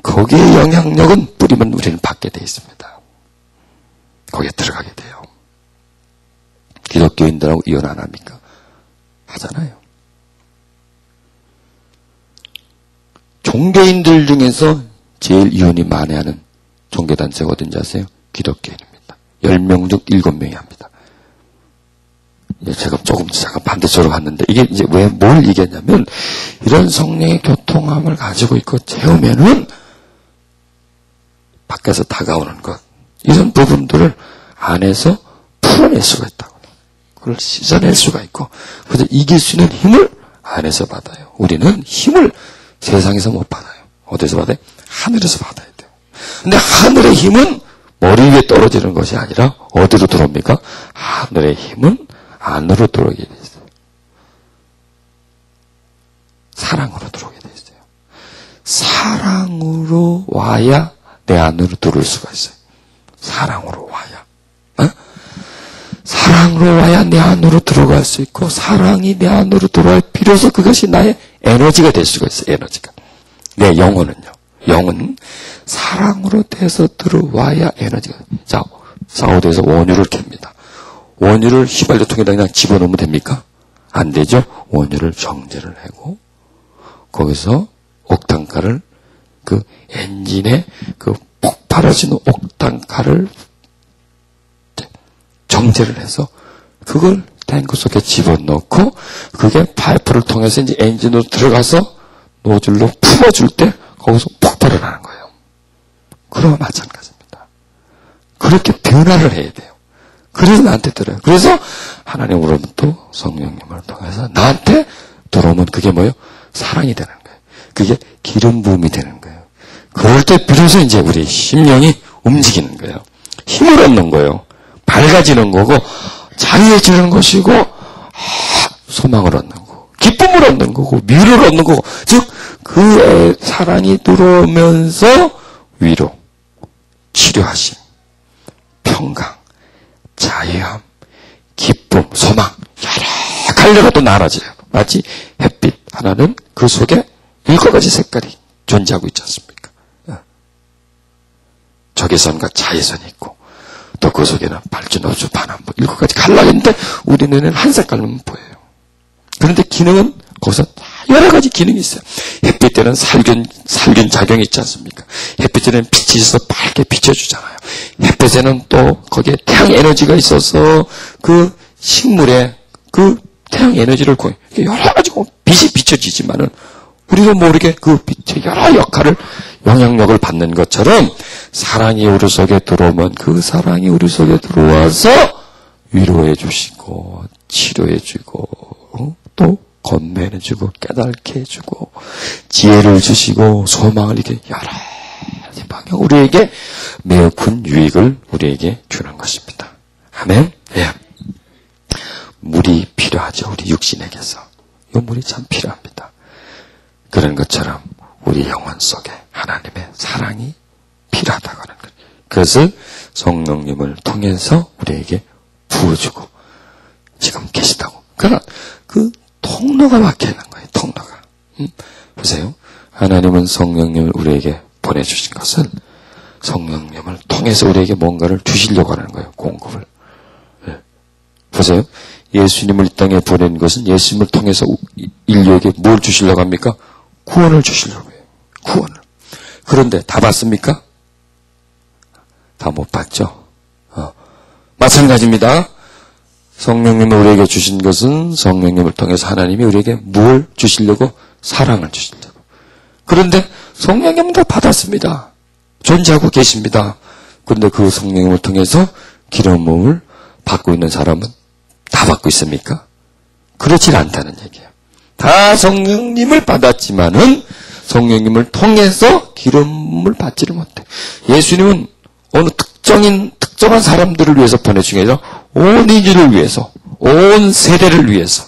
Speaker 1: 거기에 영향력은 뿌리면 우리는 받게 돼 있습니다. 거기에 들어가게 돼요. 기독교인들하고 이혼 안 합니까? 하잖아요. 종교인들 중에서 제일 이혼이 많이 하는 종교단체가 어딘지 아세요? 기독교인입니다. 10명 중 7명이 합니다. 제가 잠깐 반대쪽으로 갔는데, 이게 이제 뭘 얘기했냐면, 이런 성령의 교통함을 가지고 있고 채우면은, 밖에서 다가오는 것, 이런 부분들을 안에서 풀어낼 수가 있다고. 그걸 씻어낼 수가 있고, 그래서 이길 수 있는 힘을 안에서 받아요. 우리는 힘을 세상에서 못 받아요. 어디서 받아요? 하늘에서 받아야 돼요. 근데 하늘의 힘은 머리 위에 떨어지는 것이 아니라 어디로 들어옵니까? 하늘의 힘은 안으로 들어오게 돼 있어요. 사랑으로 들어오게 돼 있어요. 사랑으로 와야 내 안으로 들어올 수가 있어요. 사랑으로 와야. 사랑으로 와야 내 안으로 들어갈 수 있고, 사랑이 내 안으로 들어와야 비로소 그것이 나의 에너지가 될 수가 있어요. 에너지가. 내 영혼은요. 영은 사랑으로 돼서 들어와야 에너지가. 자, 사우디에서 원유를 캡니다. 원유를 휘발유통에다 그냥 집어넣으면 됩니까? 안 되죠. 원유를 정제를 하고 거기서 옥탄가를 그 엔진에 그 폭발하시는 옥탄가를 정제를 해서 그걸 탱크 속에 집어넣고 그게 파이프를 통해서 이제 엔진으로 들어가서 노즐로 품어줄 때 거기서 폭발을 하는 거예요. 그러면 마찬가지입니다. 그렇게 변화를 해야 돼요. 그래서 나한테 들어요. 그래서 하나님으로부터 성령님을 통해서 나한테 들어오면 그게 뭐예요? 사랑이 되는 거예요. 그게 기름 부음이 되는 거예요. 그럴 때 비로소 이제 우리 심령이 움직이는 거예요. 힘을 얻는 거예요. 밝아지는 거고 자유해지는 것이고 소망을 얻는 거고 기쁨을 얻는 거고 위로를 얻는 거고 즉 그 사랑이 들어오면서 위로, 치료하심, 평강, 자유함, 기쁨, 소망 여러 갈래가 또 나눠져요. 마치 햇빛 하나는 그 속에 7가지 색깔이 존재하고 있지 않습니까? 적외선과 자외선이 있고 또 그 속에는 발전, 어주, 반환부 7가지 갈라가 있는데 우리 눈에는 한 색깔만 보여요. 그런데 기능은 거기서 여러 가지 기능이 있어요. 햇빛 때는 살균 작용이 있지 않습니까? 햇빛에는 빛이 있어서 밝게 비춰주잖아요. 햇빛에는 또 거기에 태양 에너지가 있어서 그 식물에 그 태양 에너지를 여러 가지 빛이 비춰지지만은 우리도 모르게 그 빛의 여러 역할을 영향력을 받는 것처럼 사랑이 우리 속에 들어오면 그 사랑이 우리 속에 들어와서 위로해 주시고 치료해 주고 또 건면해 주고 깨닫게 해 주고 지혜를 주시고 소망을 이렇게 여러 가지 방향 우리에게 매우 큰 유익을 우리에게 주는 것입니다. 아멘. 예. 물이 필요하죠. 우리 육신에게서. 이 물이 참 필요합니다. 그런 것처럼 우리 영혼 속에 하나님의 사랑이 필요하다고 하는 것. 그것을 성령님을 통해서 우리에게 부어주고 지금 계시다고. 그러나 그 통로가 막혀 있는 거예요. 통로가. 보세요. 하나님은 성령님을 우리에게 보내주신 것은 성령님을 통해서 우리에게 뭔가를 주시려고 하는 거예요. 공급을. 네. 보세요. 예수님을 이 땅에 보낸 것은 예수님을 통해서 인류에게 뭘 주시려고 합니까? 구원을 주시려고 해요. 구원을. 그런데 다 받습니까? 다 못 받죠. 마찬가지입니다. 성령님을 우리에게 주신 것은 성령님을 통해서 하나님이 우리에게 뭘 주시려고? 사랑을 주시려고. 그런데 성령님은 다 받았습니다. 존재하고 계십니다. 그런데 그 성령님을 통해서 기름 부음을 받고 있는 사람은 다 받고 있습니까? 그렇지 않다는 얘기예요. 다 성령님을 받았지만은 성령님을 통해서 기름을 받지를 못해. 예수님은 어느 특정한 사람들을 위해서 보내주신 게 아니라 온 인류를 위해서, 온 세대를 위해서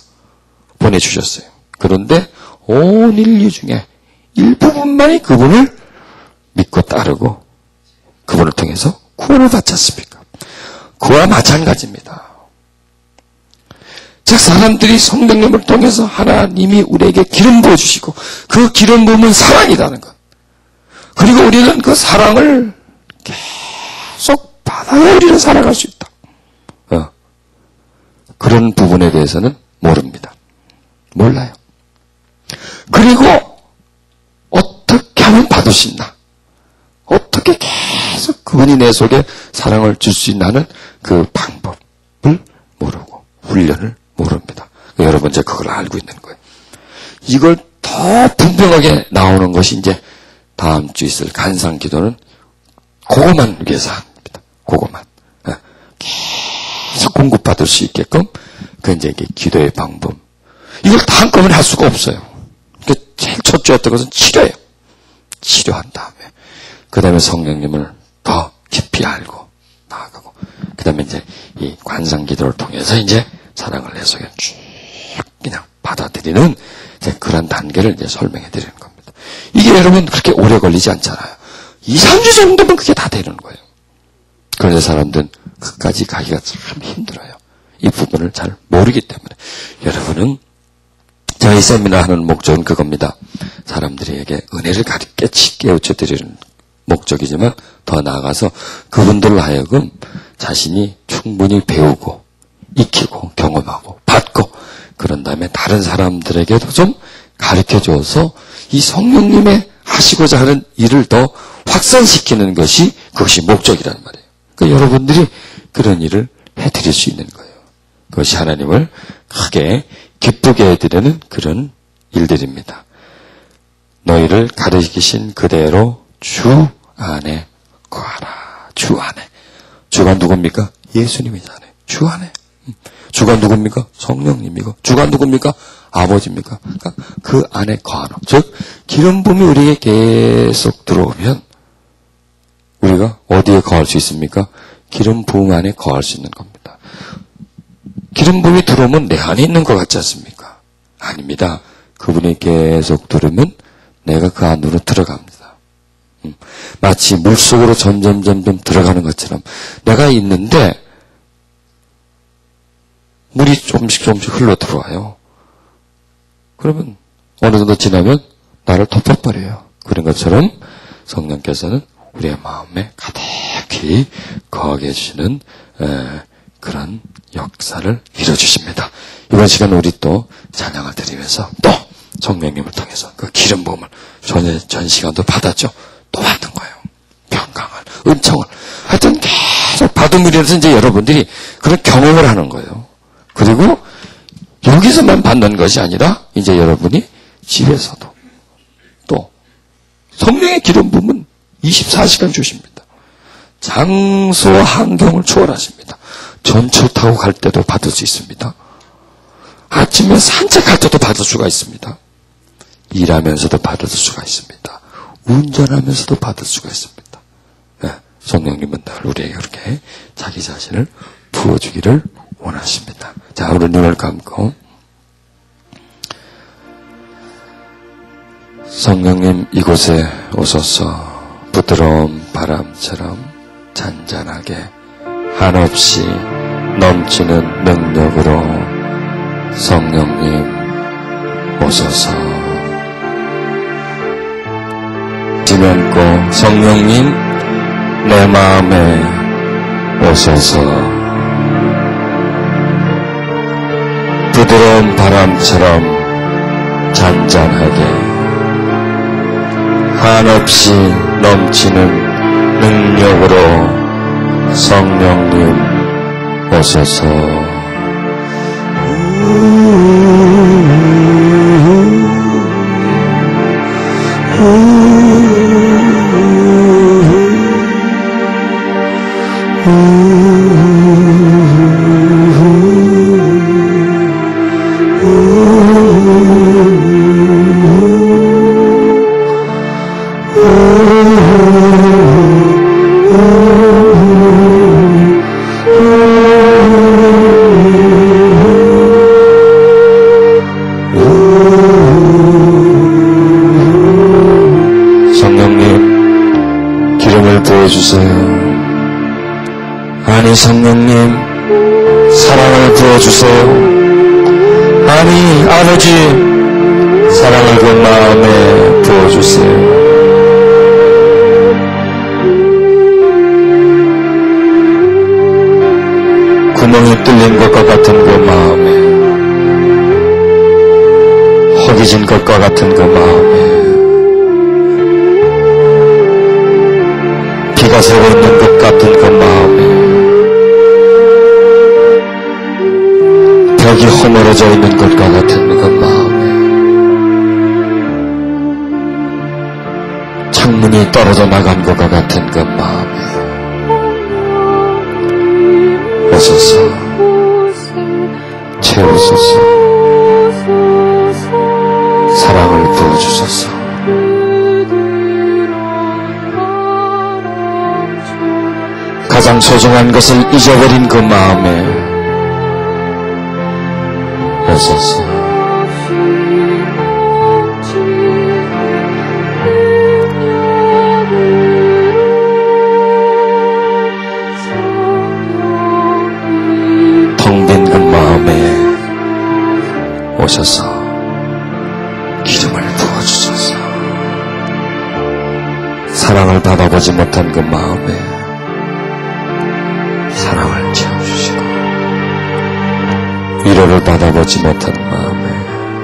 Speaker 1: 보내주셨어요. 그런데 온 인류 중에 일부분만이 그분을 믿고 따르고 그분을 통해서 구원을 받지 않습니까? 그와 마찬가지입니다. 즉 사람들이 성령님을 통해서 하나님이 우리에게 기름 부어주시고 그 기름 부음은 사랑이라는 것. 그리고 우리는 그 사랑을 계속 받아야 우리는 살아갈 수 있다. 그런 부분에 대해서는 모릅니다. 몰라요. 그리고 어떻게 하면 받을 수 있나? 어떻게 계속 그분이 내 속에 사랑을 줄 수 있나는 그 방법을 모르고 훈련을 모릅니다. 여러분 이제 그걸 알고 있는 거예요. 이걸 더 분명하게 나오는 것이 이제 다음 주 있을 간상 기도는 그것만 위해서 합니다. 그것만. 계속 공급받을 수 있게끔 그 이제 기도의 방법. 이걸 다 한꺼번에 할 수가 없어요. 그러니까 제일 첫째였던 것은 치료예요. 치료한 다음에 그 다음에 성령님을 더 깊이 알고 나아가고 그 다음에 이제 이 관상 기도를 통해서 이제 사랑을 내 속에 쭉 그냥 받아들이는 그런 단계를 이제 설명해 드리는 겁니다. 이게 여러분 그렇게 오래 걸리지 않잖아요. 2, 3주 정도면 그게 다 되는 거예요. 그런데 사람들은 그까지 가기가 참 힘들어요. 이 부분을 잘 모르기 때문에. 여러분은 저희 세미나 하는 목적은 그겁니다. 사람들에게 은혜를 깨우쳐 드리는 목적이지만 더 나아가서 그분들로 하여금 자신이 충분히 배우고 익히고 경험하고 받고 그런 다음에 다른 사람들에게도 좀 가르쳐줘서 이 성령님의 하시고자 하는 일을 더 확산시키는 것이 그것이 목적이란 말이에요. 그러니까 여러분들이 그런 일을 해드릴 수 있는 거예요. 그것이 하나님을 크게 기쁘게 해드리는 그런 일들입니다. 너희를 가르치신 그대로 주 안에 거하라. 주 안에. 주가 누굽니까? 예수님이잖아요. 주 안에. 주가 누굽니까? 성령님이고. 주가 누굽니까? 아버지입니까? 그러니까 그 안에 거하라. 즉 기름 부음이 우리에게 계속 들어오면 우리가 어디에 거할 수 있습니까? 기름 부음 안에 거할 수 있는 겁니다. 기름 부음이 들어오면 내 안에 있는 것 같지 않습니까? 아닙니다. 그분이 계속 들으면 내가 그 안으로 들어갑니다. 마치 물속으로 점점 들어가는 것처럼 내가 있는데 물이 조금씩 흘러 들어와요. 그러면 어느 정도 지나면 나를 덮어버려요. 그런 것처럼 성령께서는 우리의 마음에 가득히 거하게 해주시는 그런 역사를 이뤄주십니다. 이번 시간 우리 또 찬양을 드리면서 또 성령님을 통해서 그 기름 부음을 전 시간도 받았죠. 또 받는 거예요. 평강을, 은총을. 하여튼 계속 받음으로서 이제 여러분들이 그런 경험을 하는 거예요. 그리고 여기서만 받는 것이 아니라 이제 여러분이 집에서도 또 성령의 기름 부음은 24시간 주십니다. 장소와 환경을 초월하십니다. 전철 타고 갈 때도 받을 수 있습니다. 아침에 산책할 때도 받을 수가 있습니다. 일하면서도 받을 수가 있습니다. 운전하면서도 받을 수가 있습니다. 네, 성령님은 늘 우리에게 그렇게 자기 자신을 부어주기를 원하십니다. 자, 우리 눈을 감고 성령님 이곳에 오소서. 부드러운 바람처럼 잔잔하게 한없이 넘치는 능력으로 성령님 오소서. 지면고 성령님 내 마음에 오소서. 부드러운 바람처럼 잔잔하게 한없이 넘치는 능력으로 성령님 오소서. 아니 성령님 사랑을 부어주세요. 아니 아버지 사랑을 그 마음에 부어주세요. 구멍이 뚫린 것과 같은 그 마음에, 허기진 것과 같은 그 마음에, 비가 새고 있는 것 같은 그 마음에, 벽이 허물어져 있는 것과 같은 그 마음에, 창문이 떨어져 나간 것과 같은 그 마음에 오소서, 채우소서, 사랑을 부어주소서. 가장 소중한 것을 잊어버린 그 마음에 오소서. 텅 빈 그 마음에 오셔서 기름을 부어주소서. 사랑을 받아보지 못한 그 마음에 사랑을 채워주시고, 위로를 받아보지 못한 마음에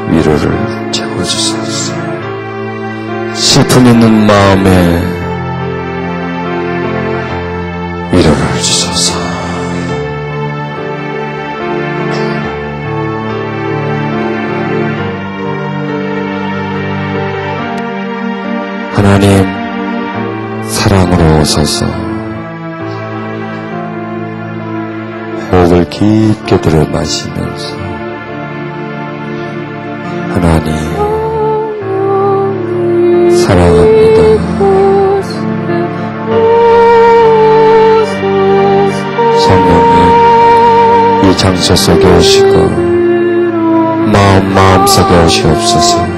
Speaker 1: 위로를 채워주소서. 슬픔 있는 마음에 위로를 주소서. 하나님, 사랑으로 오소서. 호흡을 깊게 들어 마시면서 하나님, 사랑합니다. 성령님, 이 장소 속에 오시고 마음 속에 오시옵소서.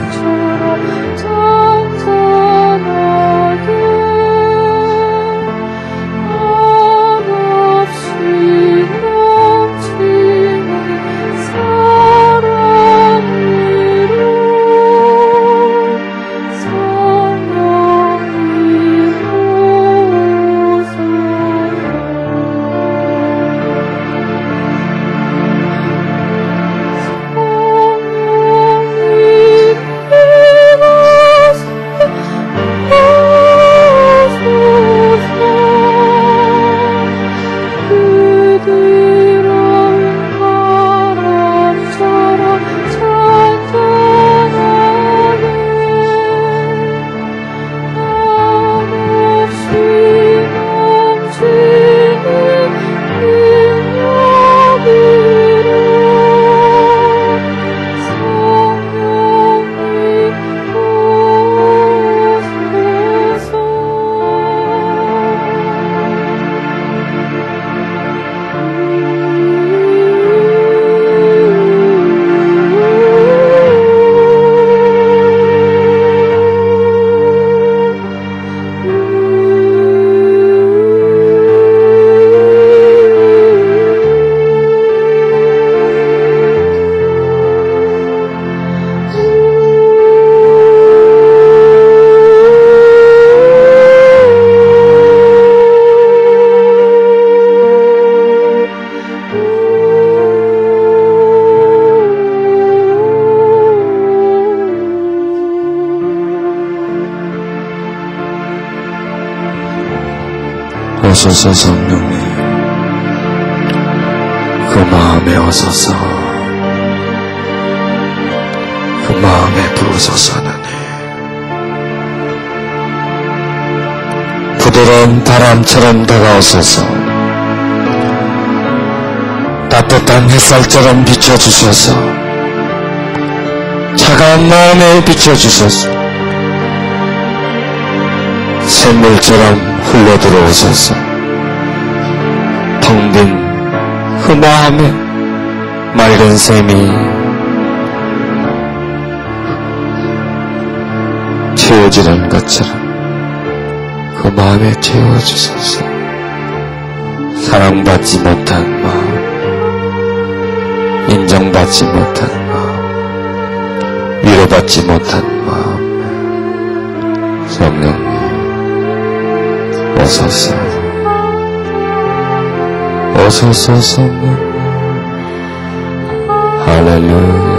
Speaker 1: 오소서. 성령님, 그 마음에 오소서. 그 마음에 부으소서. 하나님, 부드러운 바람처럼 다가오소서. 따뜻한 햇살처럼 비춰주소서. 차가운 마음에 비춰주소서. 샘물처럼 흘러들어오소서. 텅 빈 그 마음에 맑은 샘이 채워지는 것처럼 그 마음에 채워주소서. 사랑받지 못한 마음, 인정받지 못한 마음, 위로받지 못한 마음, 성령님 오소서. 오소서. 성령, 할렐루야.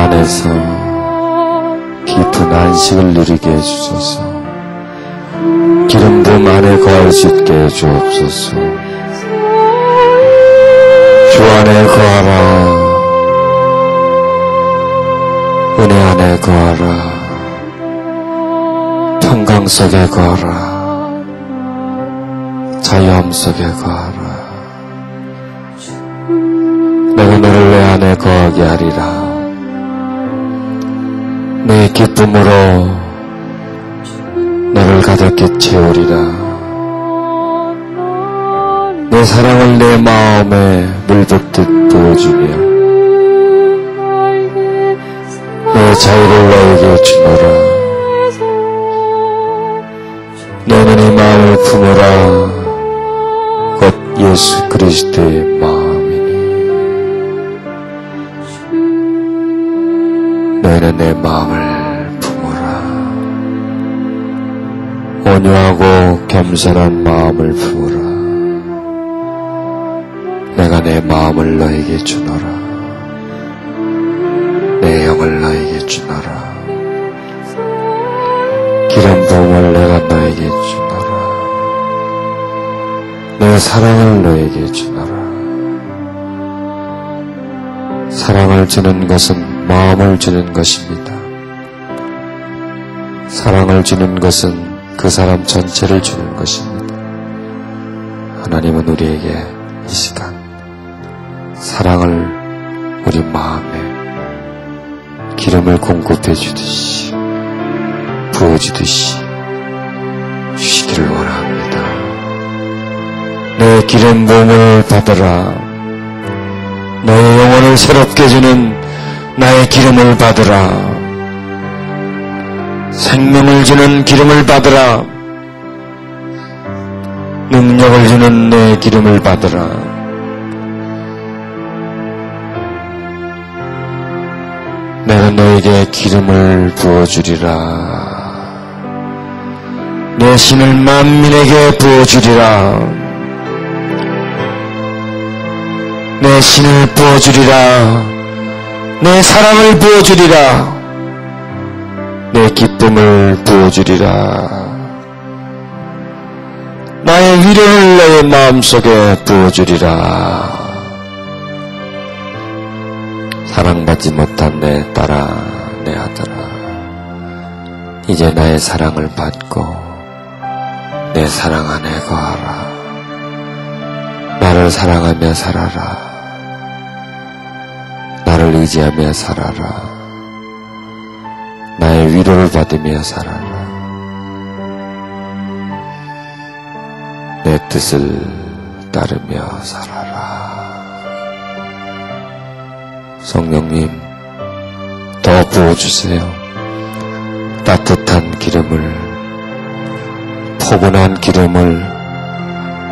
Speaker 1: 안에서 깊은 안식을 누리게 해주소서. 기름 부음 안에 거할 수 있게 해주옵소서. 주 안에 거하라. 은혜 안에 거하라. 평강 속에 거하라. 자유함 속에 거하라. 내가 너를 내 안에 거하게 하리라. 내 기쁨으로 너를 가득히 채우리라. 내 사랑을 내 마음에 물붓듯 부어주며 내 자유를 너에게 주노라. 너는 이 마음을 품어라. 곧 예수 그리스도의 마음이니 너희는 내 마음을 품어라. 온유하고 겸손한 마음을 품어라. 내가 내 마음을 너에게 주노라. 내 영을 너에게 주노라. 기름 부음을 내가 너에게 주노라. 내 사랑을 너에게 주노라. 사랑을 주는 것은 마음을 주는 것입니다. 사랑을 주는 것은 그 사람 전체를 주는 것입니다. 하나님은 우리에게 이 시간 사랑을 우리 마음에 기름을 공급해 주듯이 부어주듯이 주시기를 원합니다. 내 기름 부음을 받으라. 너의 영혼을 새롭게 해주는 나의 기름을 받으라. 생명을 주는 기름을 받으라. 능력을 주는 내 기름을 받으라. 내가 너에게 기름을 부어주리라. 내 신을 만민에게 부어주리라. 내 신을 부어주리라. 내 사랑을 부어주리라. 내 기쁨을 부어주리라. 나의 위로를 너의 마음속에 부어주리라. 사랑받지 못한 내 딸아, 내 아들아, 이제 나의 사랑을 받고 내 사랑 안에 거하라. 나를 사랑하며 살아라. 나를 의지하며 살아라. 나의 위로를 받으며 살아라. 내 뜻을 따르며 살아라. 성령님, 더 부어주세요. 따뜻한 기름을, 포근한 기름을,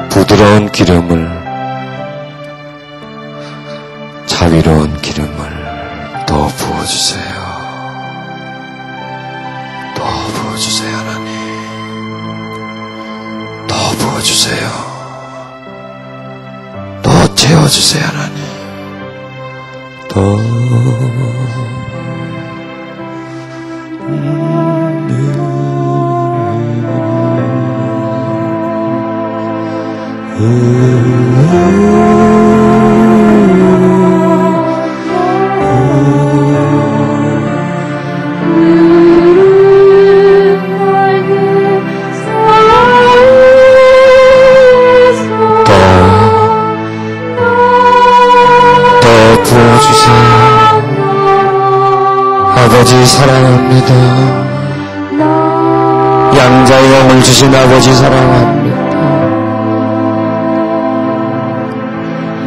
Speaker 1: 부드러운 기름을, 자비로운 기름을 더 부어주세요. 더 부어주세요, 하나님. 더 부어주세요. 더 채워주세요, 하나님. 더 부어주세요. 아버지 사랑합니다. 양자의 영을 주신 아버지 사랑합니다.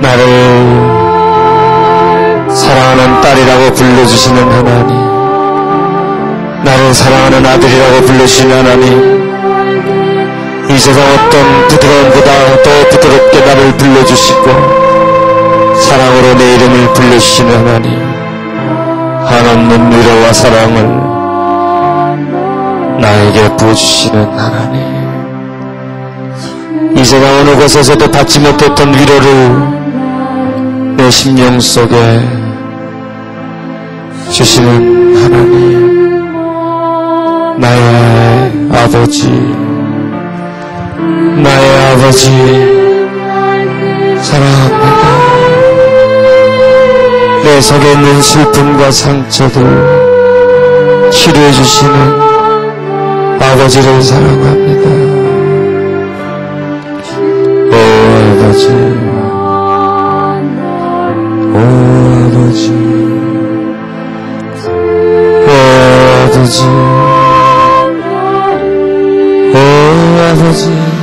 Speaker 1: 나를 사랑하는 딸이라고 불러주시는 하나님, 나를 사랑하는 아들이라고 불러주시는 하나님, 이 세상 어떤 부드러움보다 더 부드럽게 나를 불러주시고 사랑으로 내 이름을 불러주시는 하나님, 한없는 위로와 사랑을 나에게 부어주시는 하나님, 이 세상 어느 곳에서도 받지 못했던 위로를 내 심령 속에 주시는 하나님, 나의 아버지, 나의 아버지 사랑합니다. 내 속에 있는 슬픔과 상처들 치료해 주시는 아버지를 사랑합니다. 오 아버지, 오 아버지, 오 아버지, 오 아버지.